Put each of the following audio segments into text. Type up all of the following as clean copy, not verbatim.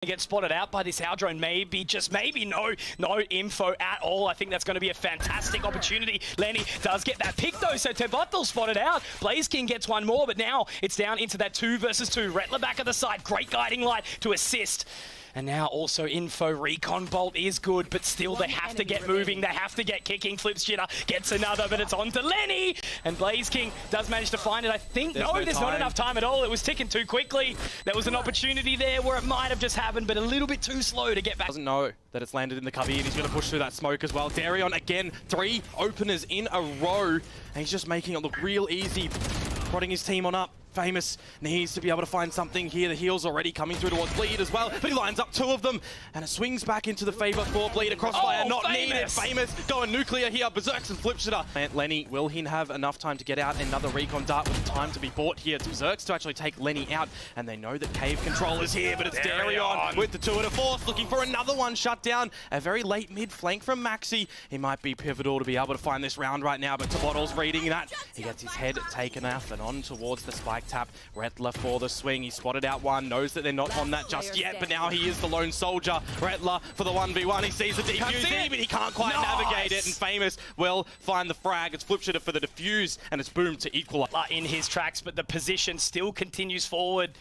Get spotted out by this Howl drone, maybe, just maybe, no info at all. I think that's going to be a fantastic opportunity. Lenny does get that pick though, so Tebottle spotted out. Blaze King gets one more, but now it's down into that 2 versus 2. Rettler back at the side, great guiding light to assist. And now also info, Recon Bolt is good, but still they have to get moving, they have to get kicking. Flips Jitter, gets another, but it's on to Lenny. And Blaze King does manage to find it, I think. There's not enough time at all. It was ticking too quickly. There was an opportunity there where it might have just happened, but a little bit too slow to get back. Doesn't know that it's landed in the cover, and he's going to push through that smoke as well. Darion, again, 3 openers in a row, and he's just making it look real easy, prodding his team on up. Famous needs to be able to find something here. The heal's already coming through towards Bleed as well, but he lines up 2 of them, and it swings back into the favor for Bleed. A crossfire not needed. Famous going nuclear here. Berserks and Flips Jitter. And Lenny, will he have enough time to get out? Another recon dart with time to be bought here to Berserks to actually take Lenny out, and they know that Cave Control is here, but it's Darion with the 2 and a force, looking for another one shut down. A very late mid flank from Maxi. He might be pivotal to be able to find this round right now, but Tebottle's reading that. He gets his head taken off and on towards the spike tap. Rettler for the swing. He spotted out one, knows that they're not on that just yet, but now he is the lone soldier. Rettler for the 1v1. He sees the defuse, but he can't quite navigate it, and Famous will find the frag. It's Flip Jitter for the defuse, and it's Boom to equalize. In his tracks, but the position still continues forward.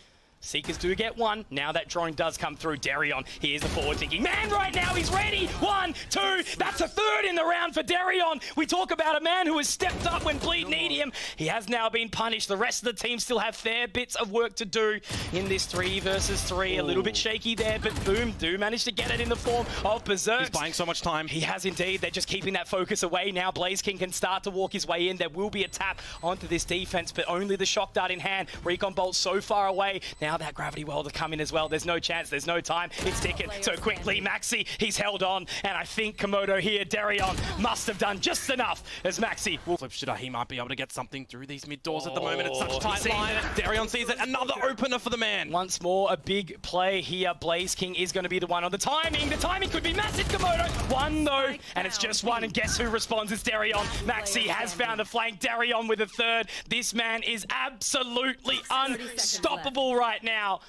Seekers do get one. Now that drone does come through. Darion, here's the forward thinking man right now. He's ready. 1, 2. That's a 3rd in the round for Darion. We talk about a man who has stepped up when Bleed need him. He has now been punished. The rest of the team still have fair bits of work to do in this 3 versus 3. A little bit shaky there, but Boom do manage to get it in the form of Berserk. He's buying so much time. He has indeed. They're just keeping that focus away. Now Blaze King can start to walk his way in. There will be a tap onto this defense, but only the shock dart in hand. Recon Bolt so far away. Now that gravity well to come in as well. There's no chance. There's no time. It's ticking so quickly. Maxi, he's held on, and I think Komodo here, Darion, must have done just enough as Maxi will Flip Jitter. He might be able to get something through these mid doors at the moment. It's such a tight line. Darion sees it. Another opener for the man. Once more, a big play here. Blaze King is going to be the one on the timing. The timing could be massive, Komodo. 1 though, and it's just 1, and guess who responds? It's Darion. Maxi has found a flank. Darion with a 3rd. This man is absolutely unstoppable right now.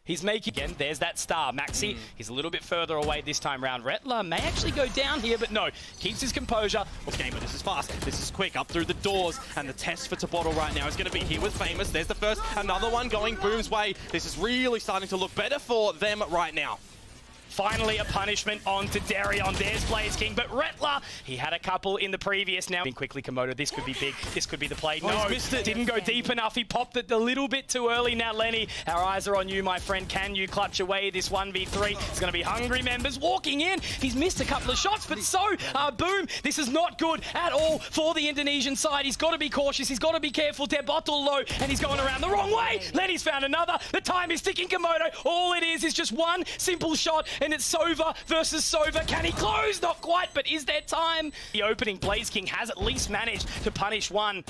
He's making, again, there's that star. Maxi, he's a little bit further away this time round. Rettler may actually go down here, but no, keeps his composure. Okay, but this is fast. This is quick, up through the doors. And the test for Tebottle right now is going to be here with Famous. There's the first, another one going Boom's way. This is really starting to look better for them right now. Finally, a punishment onto Darion. There's Blaze King, but Rettler, he had a couple in the previous. Now, quickly, Komodo, this could be big. This could be the play. No, he missed it. Didn't go deep enough. He popped it a little bit too early. Now, Lenny, our eyes are on you, my friend. Can you clutch away this 1v3? It's going to be hungry members walking in. He's missed a couple of shots, but so, Boom, this is not good at all for the Indonesian side. He's got to be cautious. He's got to be careful. Tebottle low, and he's going around the wrong way. Lenny's found another. The time is ticking, Komodo. All it is just 1 simple shot, and it's Sova versus Sova. Can he close? Not quite, but is there time? The opening, Blaze King has at least managed to punish one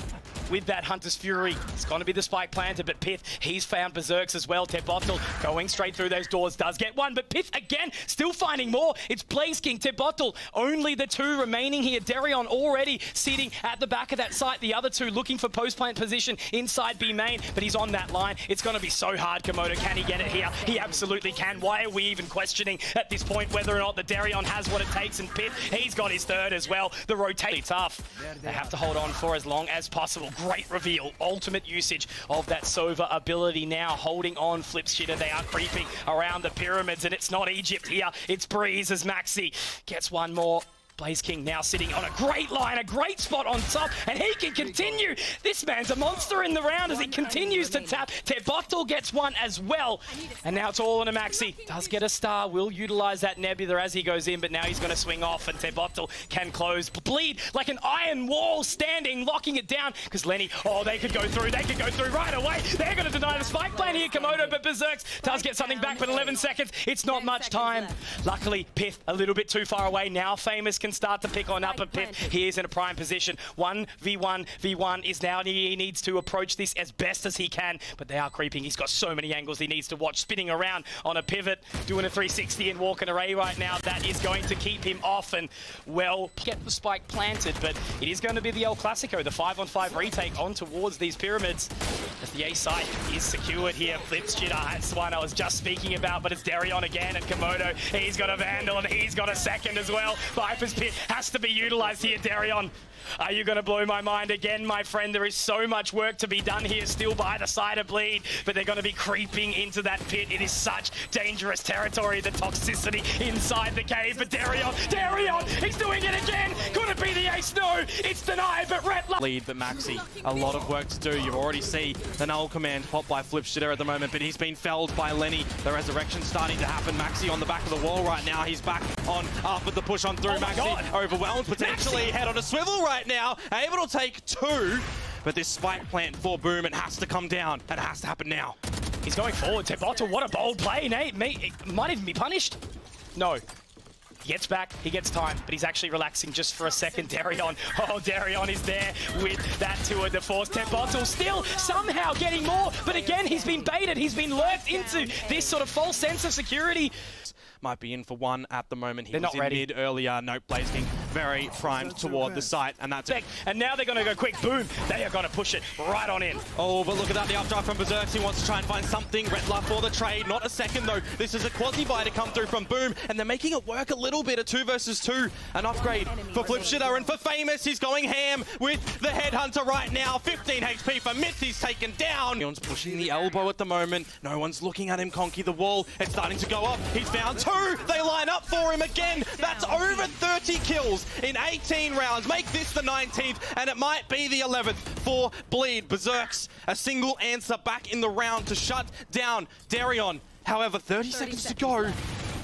with that Hunter's Fury. It's going to be the spike planted, but Pith, he's found Berserks as well. Tebottle going straight through those doors, does get one, but Pith again, still finding more. It's Blaze King, Tebottle, only the 2 remaining here. Darion already sitting at the back of that site. The other 2 looking for post-plant position inside B main, but he's on that line. It's going to be so hard, Komodo. Can he get it here? He absolutely can. Why are we even questioning at this point whether or not the Darion has what it takes? And Pith, he's got his 3rd as well. The rotate tough. They have to hold on for as long as possible. Great reveal. Ultimate usage of that Sova ability now. Holding on, Flips Jitter. They are creeping around the pyramids, and it's not Egypt here. It's Breeze as Maxi gets one more. Blaze King now sitting on a great line, a great spot on top, and he can continue. This man's a monster in the round as he continues to tap. Tebottle gets one as well, and now it's all on a Maxi. Does get a star, will utilize that Nebula as he goes in, but now he's going to swing off, and Tebottle can close. Bleed like an iron wall standing, locking it down, because Lenny, oh, they could go through right away. They're going to deny the spike plan here, Komodo, but Berserks does get something back, but 11 seconds, it's not much time. Luckily, Pith a little bit too far away. Now Famous can can start to pick on up a Pip. He is in a prime position. 1v1v1 is now, he needs to approach this as best as he can, but they are creeping. He's got so many angles he needs to watch. Spinning around on a pivot, doing a 360 and walking array right now. That is going to keep him off and, well, get the spike planted, but it is going to be the El Clasico, the 5-on-5 retake on towards these pyramids. As the A site is secured here. Flipshitter, that's the one I was just speaking about, but it's Darion again and Komodo. He's got a Vandal and he's got a second as well. Viper's Pit has to be utilized here, Darion. Are you going to blow my mind again, my friend? There is so much work to be done here still by the side of Bleed, but they're going to be creeping into that pit. It is such dangerous territory, the toxicity inside the cave. But Darion, he's doing it again. Could it be the ace? No, it's denied, but Lead, but Maxi, a lot of work to do. You already see the null command popped by Flipshitter at the moment, but he's been felled by Lenny. The resurrection starting to happen. Maxi on the back of the wall right now. He's back on up with the push on through. Maxi overwhelmed, potentially head on a swivel right now, able to take two, but this spike plant for Boom, it has to come down, and it has to happen now. He's going forward. Tebotta, what a bold play, Nate. It might even be punished. No. He gets back, he gets time, but he's actually relaxing just for a second. Darion, oh, Darion is there with that tour de force. Tebotta still somehow getting more, but again, he's been baited. He's been lurked into this sort of false sense of security. Might be in for one at the moment. He They're was not in ready. mid earlier. Nope, BlazeKing very primed toward the site, and that's it. And now they're going to go quick. Boom. They are going to push it right on in. Oh, but look at that. The updraft from Berserk. He wants to try and find something. Redler for the trade. Not a second, though. This is a quasi-buy to come through from Boom, and they're making it work a little bit. A 2 versus 2. An upgrade for Flipshitter, and for Famous, he's going ham with the Headhunter right now. 15 HP for Myth. He's taken down. Leon's pushing the elbow at the moment. No one's looking at him conquer the wall. It's starting to go up. He's found 2. They line up for him again. That's over 30 kills in 18 rounds. Make this the 19th, and it might be the 11th for Bleed. Berserk's a single answer back in the round to shut down Darion. However, 30 seconds to go.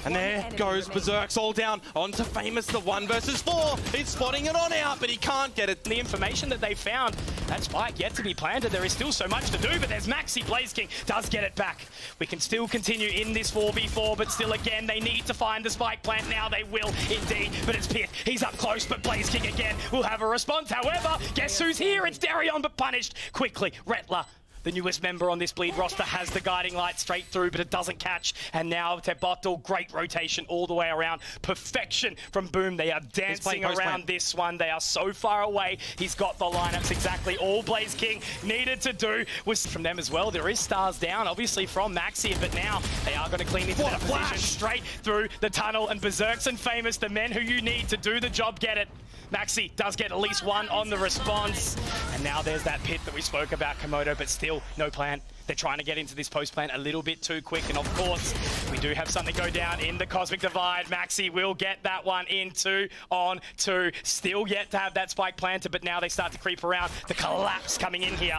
And there goes Berserk's all down onto Famous, the 1 versus 4. He's spotting it on out, but he can't get it. The information that they found, that spike yet to be planted. There is still so much to do, but there's Maxi. BlazeKing does get it back. We can still continue in this 4v4, but still again, they need to find the spike plant now. They will indeed, but it's Pith. He's up close, but BlazeKing again will have a response. However, guess who's here? It's Darion, but punished quickly. Rettler, the newest member on this Bleed roster, has the guiding light straight through, but it doesn't catch. And now Tebotta, great rotation all the way around. Perfection from Boom. They are dancing around this one. They are so far away. He's got the lineups exactly. All BlazeKing needed to do was from them as well. There is stars down, obviously, from Maxi, but now they are going to clean into that position straight through the tunnel. And Berserks and Famous, the men who you need to do the job, get it. Maxi does get at least one on the response. And now there's that pit that we spoke about, Komodo, but still no plan. They're trying to get into this post plan a little bit too quick. And of course, we do have something go down in the Cosmic Divide. Maxi will get that one in 2 on 2. Still yet to have that spike planted, but now they start to creep around. The collapse coming in here.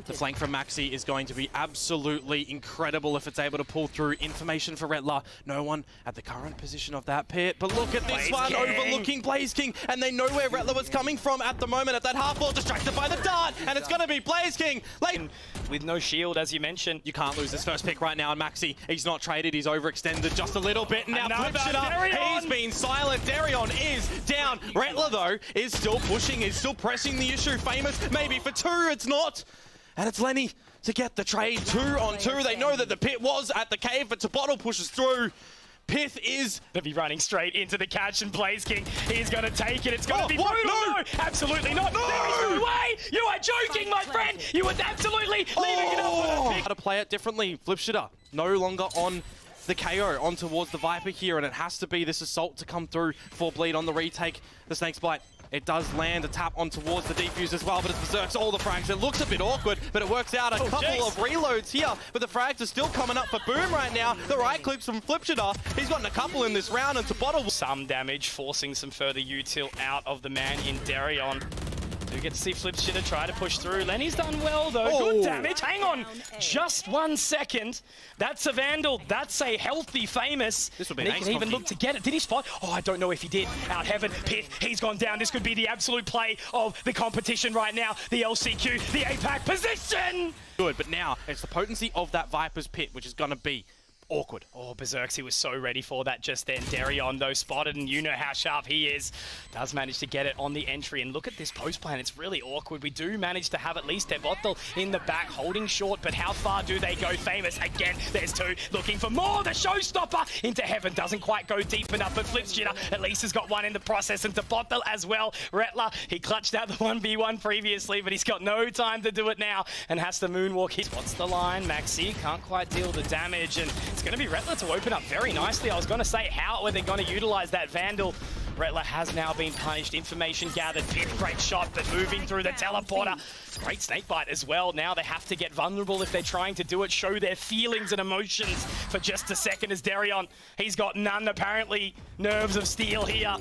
The flank from Maxi is going to be absolutely incredible if it's able to pull through. Information for Rettler. No one at the current position of that pit. But look at this one overlooking BlazeKing, and they know where Rettler was coming from at the moment at that half wall, distracted by the dart, and it's going to be BlazeKing. With no shield, as you mentioned. You can't lose this first pick right now, and Maxi, he's not traded, he's overextended just a little bit. Now flips it up, he's been silent. Darion is down. Rettler, though, is still pushing, is still pressing the issue. Famous, maybe for 2, it's not. And it's Lenny to get the trade 2 on 2. They know that the pit was at the cave, but Tebotta pushes through. Pith is to be running straight into the catch, and BlazeKing, he's going to take it. It's going to be brutal. No, absolutely not. No. There is no way. You are joking, my friend. You would absolutely leaving it up for a pick. How to play it differently. Flipshitter no longer on the KO, on towards the Viper here, and it has to be this assault to come through for Bleed on the retake. The Snake's Bite. It does land a tap on towards the defuse as well, but it berserks all the frags. It looks a bit awkward, but it works out. A couple of reloads here, but the frags are still coming up for Boom right now. The right clips from Flipshitter. He's gotten a couple in this round, and Tebotta some damage, forcing some further util out of the man in Darion. Do get to see Flipshitter try to push through. Lenny's done well, though. Good damage. Hang on. Just 1 second. That's a Vandal. That's a healthy Famous. This would be and he can even look to get it. Did he spot? Oh, I don't know if he did. Out Heaven. Pith. He's gone down. This could be the absolute play of the competition right now. The LCQ, the APAC position. Good, but now it's the potency of that Viper's pit, which is going to be awkward. Oh, Berserks, he was so ready for that just then. Darion, though, spotted, and you know how sharp he is. Does manage to get it on the entry, and look at this post plan. It's really awkward. We do manage to have at least Tebotel in the back, holding short, but how far do they go? Famous, again, there's two, looking for more. The showstopper into heaven doesn't quite go deep enough, but Flips Jitter at least has got one in the process, and Tebotel as well. Rettler, he clutched out the 1v1 previously, but he's got no time to do it now, and has to moonwalk. He spots the line. Maxi can't quite deal the damage, and it's going to be Rettler to open up very nicely. I was going to say, how are they going to utilize that Vandal? Rettler has now been punished. Information gathered. Pip, great shot, but moving through the teleporter. Great snakebite as well. Now they have to get vulnerable if they're trying to do it. Show their feelings and emotions for just a second as Darion. He's got none, apparently. Nerves of steel here.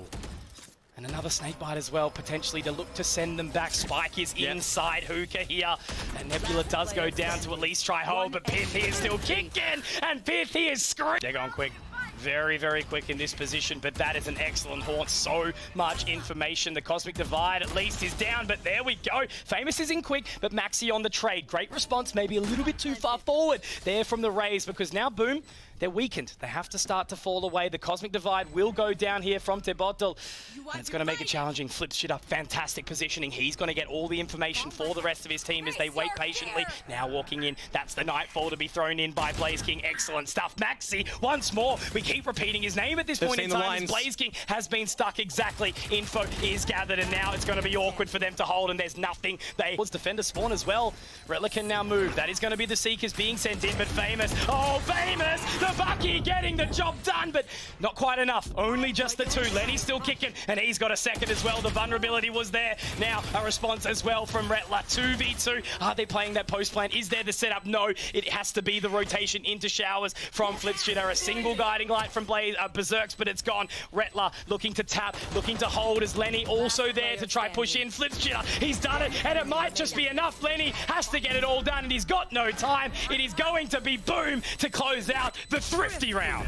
And another snakebite as well, potentially to look to send them back. Spike is inside Hookah here. And Nebula does go down to at least try hold, but Pith, he is still kicking. And Pith, he is screwed. They're going quick. Very, very quick in this position, but that is an excellent haunt. So much information. The Cosmic Divide at least is down, but there we go. Famous is in quick, but Maxi on the trade. Great response, maybe a little bit too far forward there from the Rays, because now, boom, they're weakened. They have to start to fall away. The Cosmic Divide will go down here from Tebotel, and it's going to make it challenging. Flips shit up. Fantastic positioning. He's going to get all the information for the rest of his team as they wait patiently. Now walking in. That's the Nightfall to be thrown in by Blaze King. Excellent stuff. Maxi, once more. We keep repeating his name at this point in time. Blaze King has been stuck exactly. Info is gathered, and now it's going to be awkward for them to hold, and there's nothing. Let's defender spawn as well. Rettler can now move. That is going to be the Seekers being sent in, but Famous. Oh, Famous! The Bucky getting the job done, but not quite enough. Only just the two. Lenny's still kicking, and he's got a second as well. The vulnerability was there. Now a response as well from Rettler. 2v2. Are they playing that post plan? Is there the setup? No. It has to be the rotation into showers from Flips Jitter. A single guiding light from Berserks, but it's gone. Rettler looking to tap, looking to hold as Lenny also there to try push in. Flips Jitter, he's done it, and it might just be enough. Lenny has to get it all done, and he's got no time. It is going to be Boom to close out the thrifty round.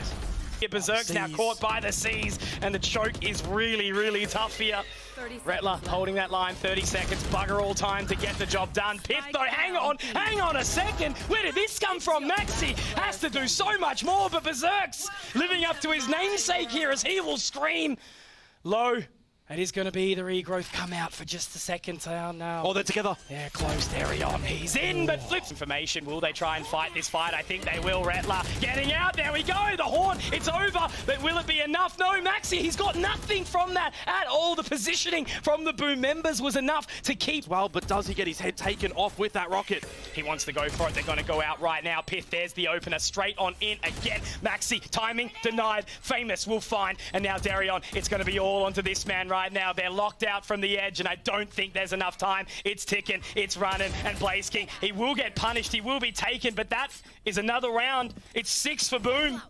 Berserk's now caught by the seas, and the choke is really, really tough here. Rettler holding that line, 30 seconds, bugger all time to get the job done. Pith though, hang on a second. Where did this come from? Maxi has to do so much more, but Berserk's living up to his namesake here as he will scream low. It is going to be the regrowth come out for just a second now. Oh, they're together. Yeah, close. Darion. He's in, but flips information. Will they try and fight this fight? I think they will. Rettler getting out. There we go. The horn. It's over. But will it be enough? No, Maxi. He's got nothing from that at all. The positioning from the Boom members was enough to keep. Well, but does he get his head taken off with that rocket? He wants to go for it. They're going to go out right now. Pith, there's the opener. Straight on in again. Maxi, timing denied. Famous will find. And now Darion. It's going to be all onto this man right now. They're locked out from the edge, and I don't think there's enough time. It's ticking, it's running, and Blaze King, he will get punished, he will be taken, but that is another round. It's 6 for Boom.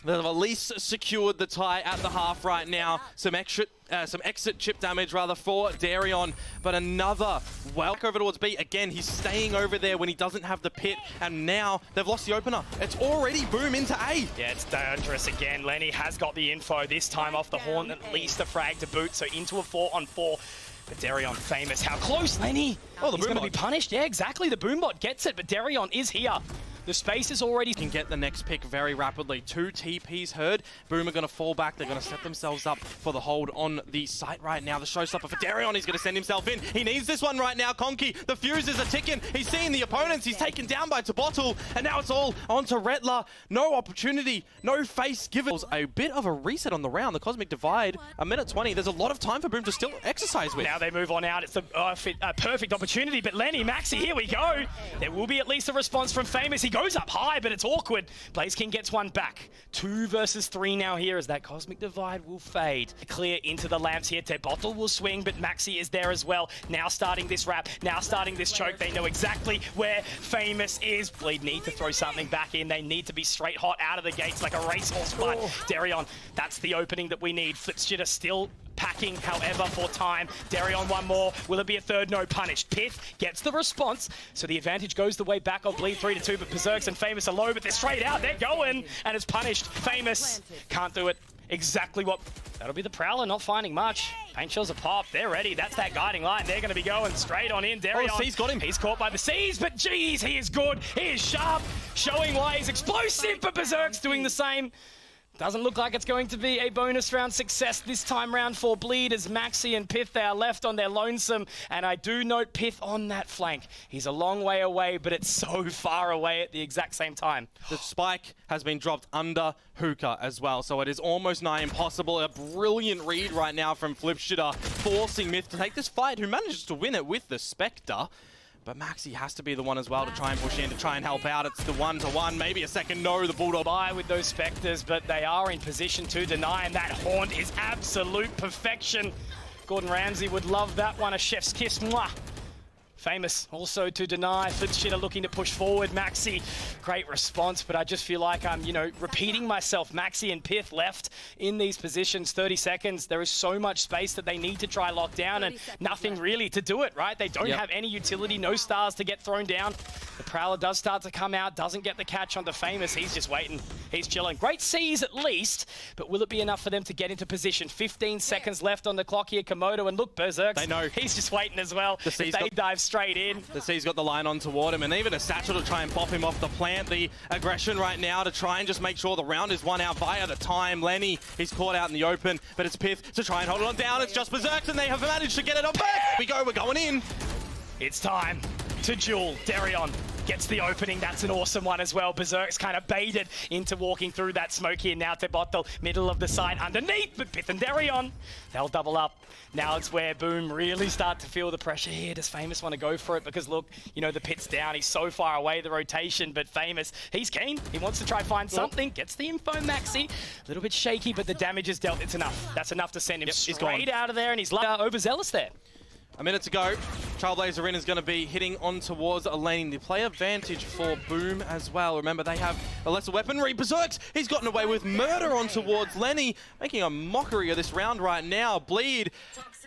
They've at least secured the tie at the half right now. Some exit chip damage rather for Darion, but another well over towards B. Again, he's staying over there when he doesn't have the pit, and now they've lost the opener. It's already Boom into A. Yeah, it's dangerous again. Lenny has got the info, this time off the horn, at least a frag to boot, so into a 4-on-4. But Darion, Famous, how close, Lenny? Oh, the He's going to Boombot. be punished. Yeah, exactly. The Boombot gets it, but Darion is here. The space is already... Can get the next pick very rapidly. 2 TPs heard. Boom are going to fall back. They're going to set themselves up for the hold on the site right now. The showstopper for Darion. He's going to send himself in. He needs this one right now. Conky, the fuses are ticking. He's seeing the opponents. He's taken down by Tebotel. And now it's all onto Rettler. No opportunity. No face given. A bit of a reset on the round. The Cosmic Divide, a minute 20. There's a lot of time for Boom to still exercise with. Now they move on out. It's a perfect opportunity. But Lenny, Maxi, here we go. There will be at least a response from Famous. He goes up high, but it's awkward. Blaze King gets one back. 2 versus 3 now here as that Cosmic Divide will fade. Clear into the lamps here. Tebotel will swing, but Maxi is there as well. Now starting this wrap. Now starting this choke. They know exactly where Famous is. Bleed need to throw something back in. They need to be straight hot out of the gates like a racehorse. But Darion, that's the opening that we need. Flips Jitter still packing, however, for time. Darion one more. Will it be a third? No, punished. Pith gets the response, so the advantage goes the way back of Bleed 3-2, but Berserks and Famous are low, but they're straight out. They're going, and it's punished. Famous can't do it. exactly what... That'll be the Prowler not finding much. Paint shells are popped. They're ready. That's that guiding line. They're going to be going straight on in. Darion. Oh, C's got him. He's caught by the C's, but geez, he is good. He is sharp, showing why he's explosive, but Berserk's doing the same. Doesn't look like it's going to be a bonus round success this time round for Bleed, as Maxi and Pith, they are left on their lonesome. And I do note Pith on that flank. He's a long way away, but it's so far away at the exact same time. The spike has been dropped under Hookah as well, so it is almost nigh impossible. A brilliant read right now from Flipshitter, forcing Myth to take this fight, who manages to win it with the Spectre. But Maxi has to be the one as well to try and push in, to try and help out. It's the one-to-one, maybe a second no, the Bulldog. By with those Spectres, but they are in position to deny, and that Haunt is absolute perfection. Gordon Ramsay would love that one, a chef's kiss. Mwah. Famous also to deny. Flipshitter looking to push forward. Maxi, great response, but I just feel like I'm, repeating myself. Maxi and Pith left in these positions. 30 seconds. There is so much space that they need to try lock down, and nothing really to do it, right? They don't have any utility, no stars to get thrown down. The Prowler does start to come out, doesn't get the catch onto Famous. He's just waiting. He's chilling. Great C's at least, but will it be enough for them to get into position? 15 seconds left on the clock here. Komodo, and look, Berserk. They know. He's just waiting as well. If they dive straight in. The C's got the line on toward him, and even a Satchel to try and pop him off the plant. The aggression right now to try and just make sure the round is won out via the time. Lenny, he's caught out in the open, but it's Pith to try and hold it on down. It's just Berserk, and they have managed to get it on back. Here we go, we're going in. It's time to duel. Darion gets the opening. That's an awesome one as well. Berserk's kind of baited into walking through that smoke here. Now to bottle, middle of the side underneath, but Pith and Darion, they'll double up. Now it's where Boom really start to feel the pressure here. Does Famous want to go for it? Because look, the pit's down. He's so far away, the rotation, but Famous, he's keen. He wants to try find something. Gets the info, Maxi. A little bit shaky, but the damage is dealt. It's enough. That's enough to send him straight out of there, and he's overzealous there. A minute to go. Trailblazer in is going to be hitting on towards a lane. The play advantage for Boom as well. Remember, they have a lesser weaponry. Berserks, he's gotten away with murder on towards Lenny, making a mockery of this round right now. Bleed,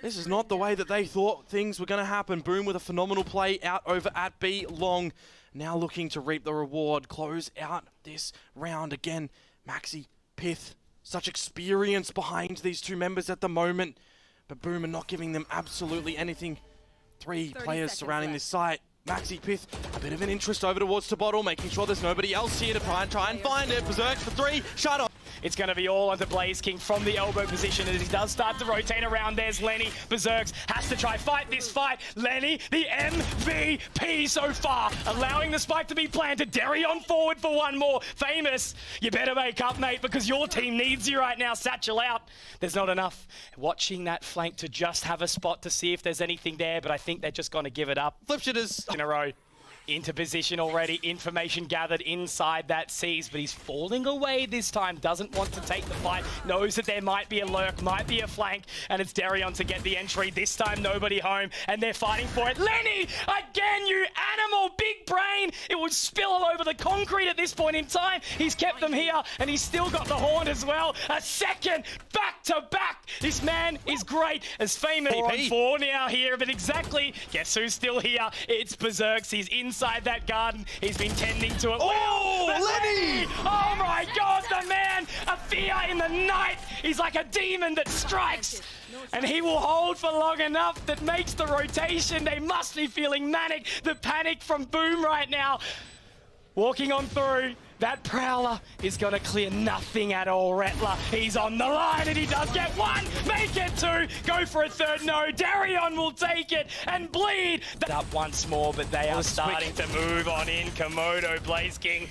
this is not the way that they thought things were going to happen. Boom with a phenomenal play out over at B long. Now looking to reap the reward. Close out this round again. Maxi, Pith, such experience behind these two members at the moment. But Boom are not giving them absolutely anything. 3 players surrounding this site. Maxi, Pith, a bit of an interest over towards the bottle, making sure there's nobody else here to try and find it. Berserk for 3, shut off. It's going to be all onto Blaze King from the elbow position as he does start to rotate around. There's Lenny. Berserks has to try fight this fight. Lenny, the MVP so far, allowing the spike to be planted. Darion forward for one more. Famous, you better make up, mate, because your team needs you right now. Satchel out. There's not enough. Watching that flank to just have a spot to see if there's anything there, but I think they're just going to give it up. Flipshitters In a row. Into position already, information gathered inside that C's, but he's falling away this time, doesn't want to take the fight, knows that there might be a lurk, might be a flank, and it's Darion to get the entry. This time nobody home, and they're fighting for it. Lenny, again, you animal, big brain. It would spill all over the concrete at this point in time. He's kept them here, and he's still got the horn as well. A second, back to back. This man is great. As Famous on 4 now here, but exactly, guess who's still here? It's Berserks. He's inside that garden. He's been tending to it. Oh, Lenny! Oh my God, the man, a fear in the night. He's like a demon that strikes, and he will hold for long enough that makes the rotation. They must be feeling manic. The panic from Boom right now. Walking on through. That Prowler is going to clear nothing at all. Rattler, he's on the line, and he does get 1, make it 2, go for a 3rd, no. Darion will take it, and Bleed up once more, but they are starting to move on in. Komodo, Blaze King,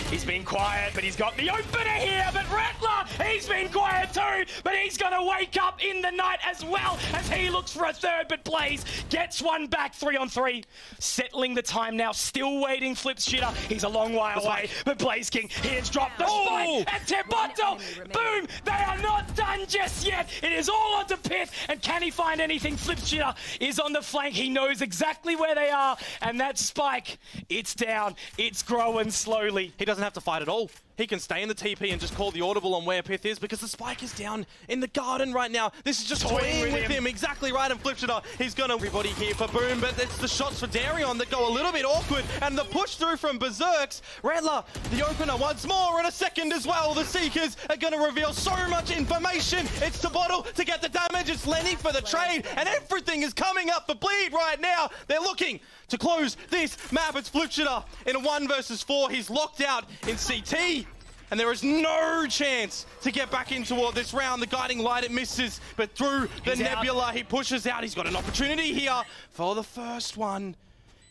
he's been quiet, but he's got the opener here, but Rattler, he's been quiet too, but he's going to wake up in the night as well as he looks for a 3rd, but Blaze gets 1 back, 3 on 3. Settling the time now, still waiting, Flipshitter, he's a long way away, but Blaze King, he has dropped the spike, and Teboto, Boom, they are not done just yet. It is all onto Pith, and can he find anything? Flipshitter is on the flank. He knows exactly where they are, and that spike, it's down. It's growing slowly. He doesn't have to fight at all. he can stay in the TP and just call the audible on where Pith is because the spike is down in the garden right now. This is just toying with him. Exactly right, and flips it up. He's gonna everybody here for Boom, but it's the shots for Darion that go a little bit awkward, and the push through from Berserks. Rattler, the opener once more, and a second as well. The Seekers are gonna reveal so much information. It's to Bottle to get the damage. It's Lenny for the trade, and everything is coming up for Bleed right now. They're looking to close this map. It's Flipshitter in a 1 versus 4. He's locked out in CT, and there is no chance to get back into this round. The guiding light, it misses, but through the nebula, he pushes out. He's got an opportunity here for the first one.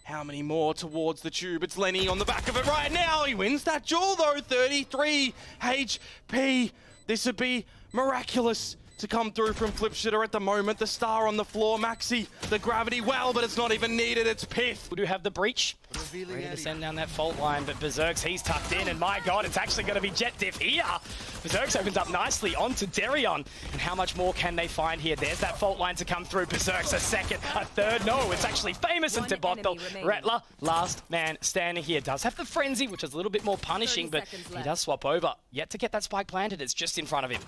How many more towards the tube? It's Lenny on the back of it right now. He wins that duel though, 33 HP. This would be miraculous to come through from Flipshitter at the moment. The star on the floor, Maxi, the gravity well, but it's not even needed. It's Pith. We do have the breach. Ready to send down that fault line, but Berserks, he's tucked in, and my god, it's actually going to be Jet Diff here. Berserks opens up nicely onto Darion, and how much more can they find here? There's that fault line to come through. Berserks a second, a third. No, it's actually Famous and Tebottle. Rattler, last man standing here. Does have the Frenzy, which is a little bit more punishing, but he does swap over. Yet to get that spike planted, it's just in front of him.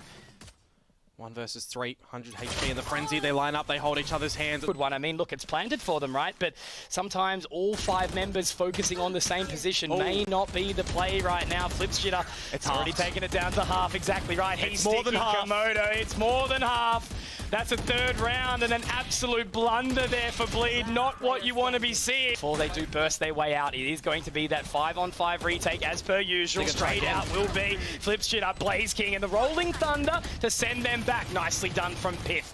1 versus 3, 100 HP in the Frenzy. They line up, they hold each other's hands. Good one. I mean, look, it's planted for them, right? But sometimes all 5 members focusing on the same position may not be the play right now. Flipshitter, it's already taken it down to half. Exactly right. He's more than half. Komodo. It's more than half. That's a 3rd round and an absolute blunder there for Bleed. Not what you want to be seeing. Before they do burst their way out, it is going to be that 5-on-5 retake as per usual. Straight out will be Flipshitter, Blaze King, and the Rolling Thunder to send them back. Nicely done from Pith.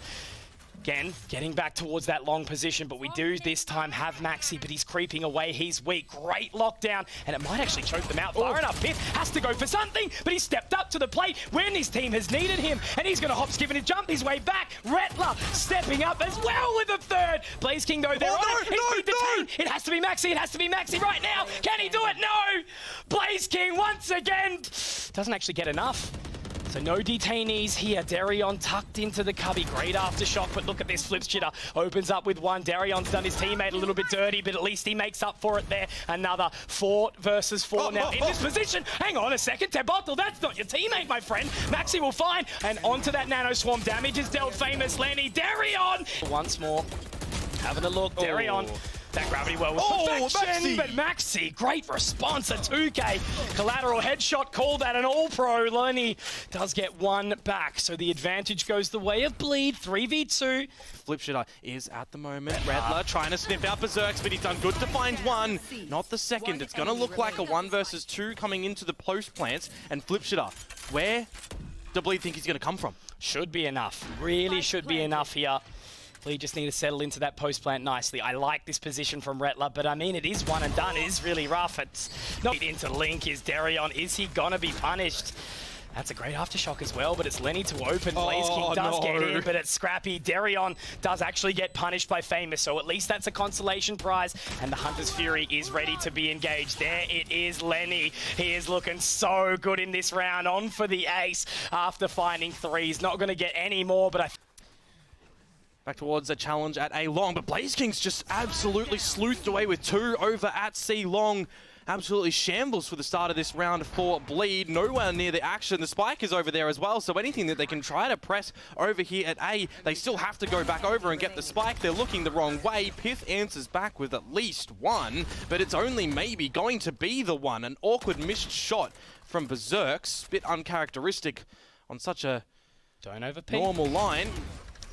Again, getting back towards that long position, but we do this time have Maxi, but he's creeping away. He's weak. Great lockdown, and it might actually choke them out far enough. Pith has to go for something, but he stepped up to the plate when his team has needed him, and he's going to hop, skip, and jump his way back. Rattler stepping up as well with a 3rd. Blaze King, though, they're on it. He's been detained. It has to be Maxi. It has to be Maxi right now. Can he do it? No! Blaze King, once again, doesn't actually get enough. So no detainees here. Darion tucked into the cubby. Great aftershock, but look at this. Flipshitter opens up with 1. Darion's done his teammate a little bit dirty, but at least he makes up for it there. Another 4 versus 4 now in this position. Hang on a second. Tebottle, that's not your teammate, my friend. Maxi will find, and onto that Nano Swarm. Damage is dealt. Famous Lenny. Darion! Once more. Having a look. Darion. That gravity well was perfection, but Maxi, great response, a 2K. Collateral headshot, called that an all-pro. Lenny does get 1 back, so the advantage goes the way of Bleed, 3v2. Flipshitter is at the moment. Rattler trying to sniff out Berserks, but he's done good to find 1, not the second. It's going to look like a 1 versus 2 coming into the post plants, and Flipshitter, where do Bleed think he's going to come from? Should be enough, really should be enough here. We just need to settle into that post plant nicely. I like this position from Rattler, but I mean, it is one and done. It is really rough. It's not into Link. Is Darion? Is he gonna be punished? That's a great aftershock as well, but it's Lenny to open. Blaze King does get in, but it's scrappy. Darion does actually get punished by Famous, so at least that's a consolation prize, and the Hunter's Fury is ready to be engaged. There it is, Lenny. He is looking so good in this round, on for the ace after finding 3. He's not gonna get any more, but back towards a challenge at A long, but Blaze King's just absolutely sleuthed away with 2 over at C long. Absolutely shambles for the start of this round for Bleed. Nowhere near the action. The spike is over there as well, so anything that they can try to press over here at A, they still have to go back over and get the spike. They're looking the wrong way. Pith answers back with at least 1, but it's only maybe going to be the 1. An awkward missed shot from Berserks. Bit uncharacteristic on such a normal line.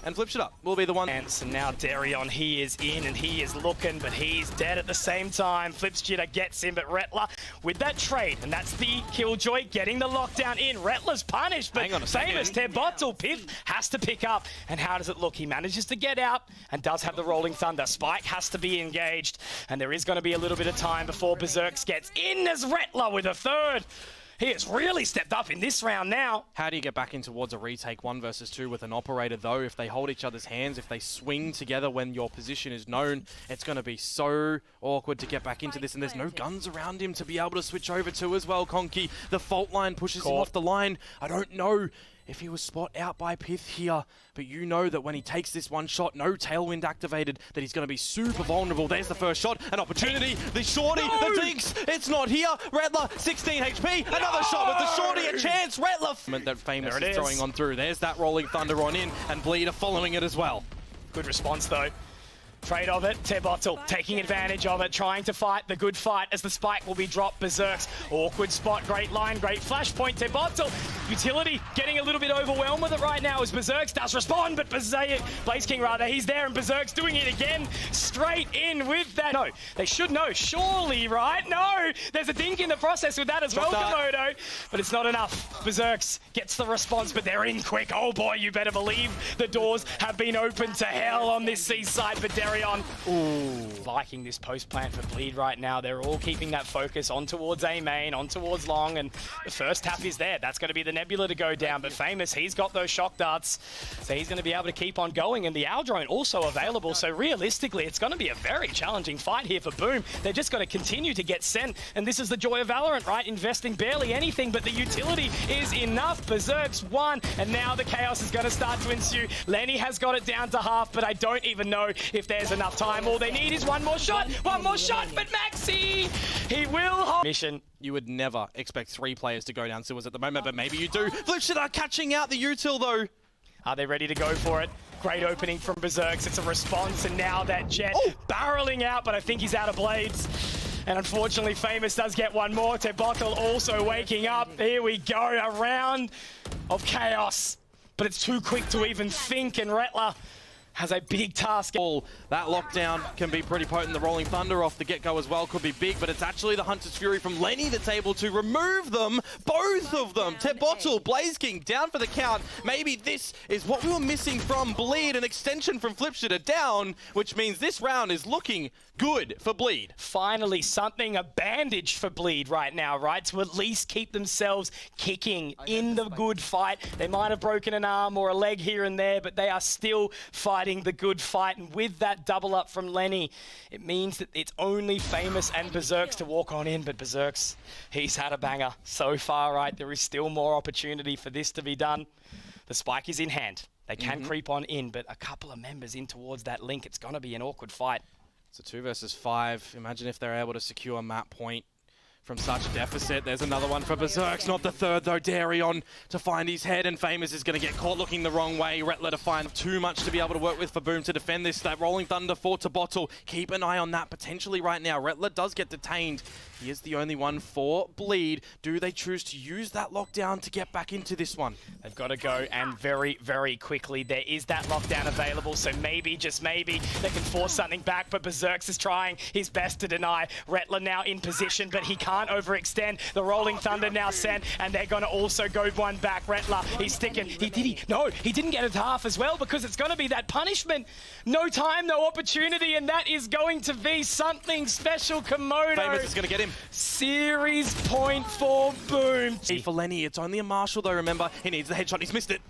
And Flipshitter will be the one. And so now Darion, he is in and he is looking, but he's dead at the same time. Flipshitter gets him, but Rattler with that trade, and that's the Killjoy getting the lockdown in. Rattler's punished, but Famous Tebottle, Pith has to pick up. And how does it look? He manages to get out and does have the Rolling Thunder. Spike has to be engaged, and there is going to be a little bit of time before Berserks gets in as Rattler with a 3rd. He has really stepped up in this round now. How do you get back in towards a retake 1 versus 2 with an operator, though? If they hold each other's hands, if they swing together when your position is known, it's going to be so awkward to get back into this, and there's no guns around him to be able to switch over to as well. Conky, the fault line pushes him off the line. I don't know if he was spot out by Pith here, but you know that when he takes this one shot, no tailwind activated, that he's going to be super vulnerable. There's the first shot, an opportunity, the shorty, the dinks, it's not here. Rattler, 16 HP, another shot with the shorty, a chance. Rattler, that Famous is throwing on through. There's that Rolling Thunder on in, and Bleed are following it as well. Good response though. Trade of it, Tebottle taking advantage of it, trying to fight the good fight as the spike will be dropped. Berserks, awkward spot, great line, great flashpoint. Tebottle, utility getting a little bit overwhelmed with it right now as Berserks does respond, but Blaze King rather, he's there and Berserks doing it again, straight in with that. No, they should know, surely, right? No, there's a dink in the process with that as well, Komodo, but it's not enough. Berserks gets the response, but they're in quick. Oh boy, you better believe the doors have been opened to hell on this seaside, but Ooh. Liking this post plant for Bleed right now. They're all keeping that focus on towards A main, on towards long, and the first tap is there. That's going to be the Nebula to go down, but Famous, he's got those shock darts, so he's going to be able to keep on going, and the Owl Drone also available, so realistically, it's going to be a very challenging fight here for Boom. They're just going to continue to get sent, and this is the joy of Valorant, right? Investing barely anything, but the utility is enough. Berserk's won, and now the chaos is going to start to ensue. Lenny has got it down to half, but I don't even know if there's enough time. All they need is one more shot, but Maxi, he will hold. Mission. You would never expect 3 players to go down sewers at the moment, but maybe you do. Flipshit are catching out the util though. Are they ready to go for it? Great opening from Berserks. It's a response, and now that Jet barreling out, but I think he's out of blades. And unfortunately, Famous does get one more. Tebottle also waking up. Here we go, a round of chaos. But it's too quick to even think, and Rattler has a big task. That lockdown can be pretty potent. The Rolling Thunder off the get-go as well could be big, but it's actually the Hunter's Fury from Lenny that's able to remove them, both of them. Tebottle, Blaze King down for the count. Maybe this is what we were missing from Bleed, an extension from Flipshitter down, which means this round is looking good for Bleed. Finally, something, a bandage for Bleed right now, right? To at least keep themselves kicking in the good fight. They might have broken an arm or a leg here and there, but they are still fighting the good fight, and with that double up from Lenny, it means that it's only Famous and Berserks to walk on in, but Berserks, he's had a banger so far, right? There is still more opportunity for this to be done. The spike is in hand. They can creep on in, but a couple of members in towards that link, it's going to be an awkward fight. It's a 2 versus 5. Imagine if they're able to secure a map point from such deficit. There's another one for Berserks, not the third though. Darion to find his head, and Famous is going to get caught looking the wrong way. Rattler to find too much to be able to work with for Boom to defend this. That Rolling Thunder for Tebottle. Keep an eye on that potentially right now. Rattler does get detained. He is the only one for Bleed. Do they choose to use that lockdown to get back into this one? They've got to go, and very, very quickly. There is that lockdown available, so maybe, just maybe, they can force something back, but Berserks is trying his best to deny. Rattler now in position, but he can't overextend. The Rolling Thunder now sent, and they're going to also go one back. Rattler, he's sticking. No, he didn't get it half as well, because it's going to be that punishment. No time, no opportunity, and that is going to be something special. Komodo. Famous is going to get him. Series point for Boom. For Lenny, it's only a Marshall though, remember. He needs the headshot, he's missed it.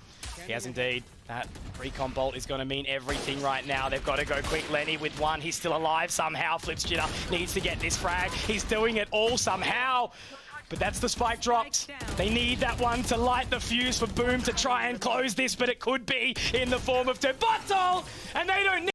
He has indeed. That recon bolt is going to mean everything right now. They've got to go quick. Lenny with one. He's still alive somehow. Flipshitter needs to get this frag. He's doing it all somehow. But that's the spike dropped. They need that one to light the fuse for Boom to try and close this, but it could be in the form of Tebottle, and they don't need